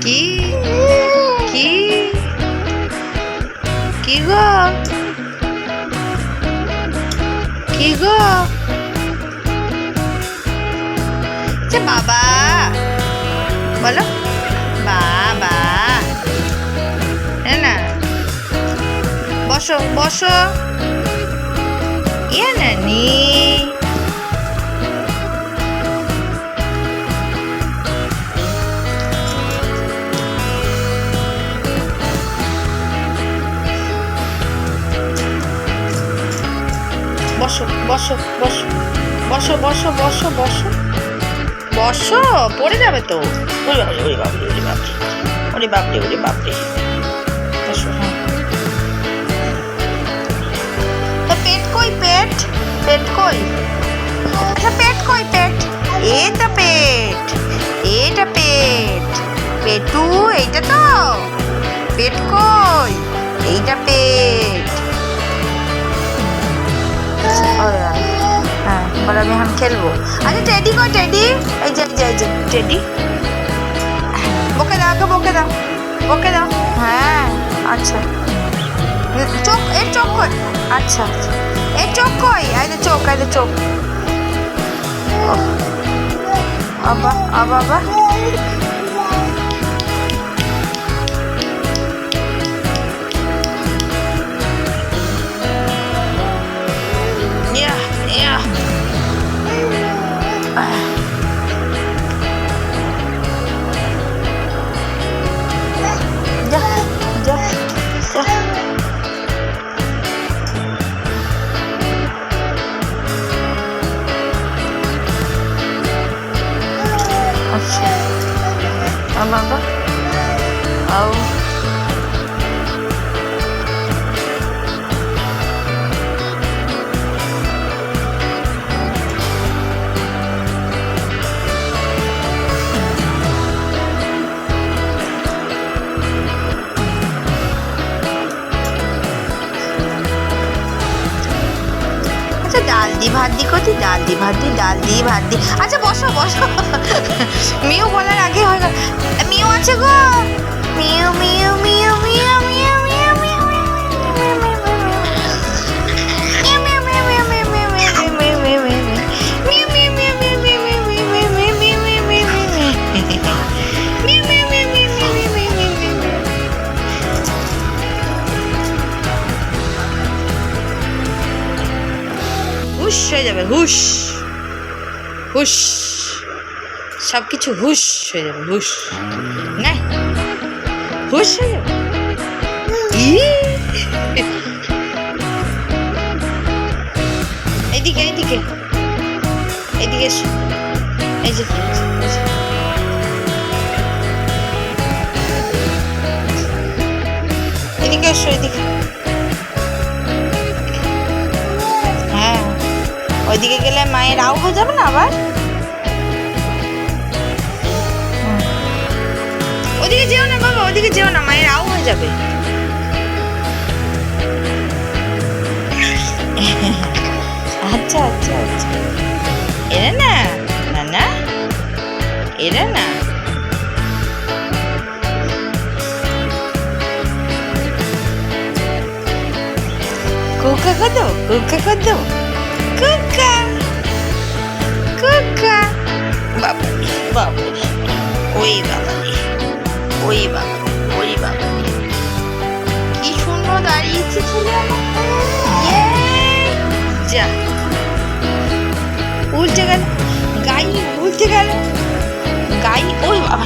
কি কি কি গো কি গো বাবা বলো বাবা না বসো বসো ইয়ে নানি বসো বসো বসো বসো বসো বসো বসো বসো পড়ে যাবে তো ওরে বাপরে ওরে বাপরে ওরে বাপরে ওরে বাপরে বসো হ্যাঁ পেট কই পেট পেট কই আচ্ছা পেট কই পেট এটা পেট এটা পেট পেটু এইটা তো পেট কই এইটা পেট হ্যাঁ বলো আমি এখন খেলবো আচ্ছা টেডি কই টেডি এই যে টেডি বকে দাও বকে দাও বকে দাও হ্যাঁ আচ্ছা চোখ এর চোখ কই আচ্ছা এর চোখ কই আইদে চোখ আবা আবা আবা বাবা আও ডাল দি ভাত দি কতি ডাল দি ভাত দি আচ্ছা বসো বসো মিউ বলার আগে হয়ে গেল মিউ আছে গো মিউ মিউ মিউ মিউ মিউ মিউ হুশ হয়ে যাবে হুশ হুশ সব কিছু হুশ হয়ে যাবে হুশ না হুশ হয়ে যাবে এইদিকে এইদিকে এইদিকে এসো এই যে এদিকে এসো এদিকে হ্যাঁ ওইদিকে গেলে মায়ের রাও হয়ে যাবে না আবার ওদিকে যেও না বাবা ওদিকে যেও না মায়ের রাও হয়ে যাবে আচ্ছা আচ্ছা আচ্ছা এরা না না না এরা না কুকা কত কুকা কত কুকা কুকা বাবা বাবা ওই বাবা ওই বাবা ওই বাবা কি সুন্দর দাঁড়িয়েছে ছেলে যা উল্টে গেল গাই উল্টে গেল গাই ওই বাবা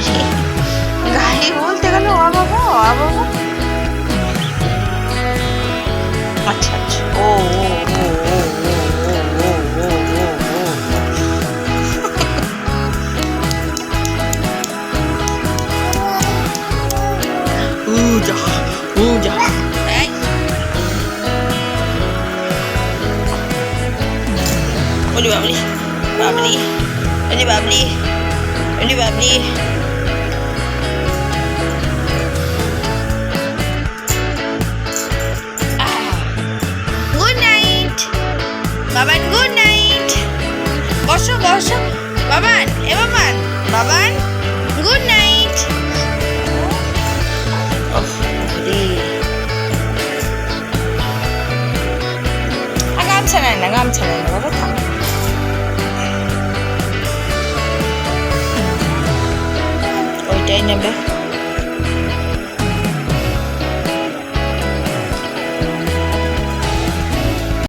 গাই উল্টে গেল ও বাবা আচ্ছা আচ্ছা ও যা ওলি বাবলি বাবলি ওলি বাবলি ওলি Babli good night Baban good night বসো বসো বাবান এ বাবান বাবান গুড নাইট না, গামছা নেই না বাবা, থাক। ওইটাই নেবে।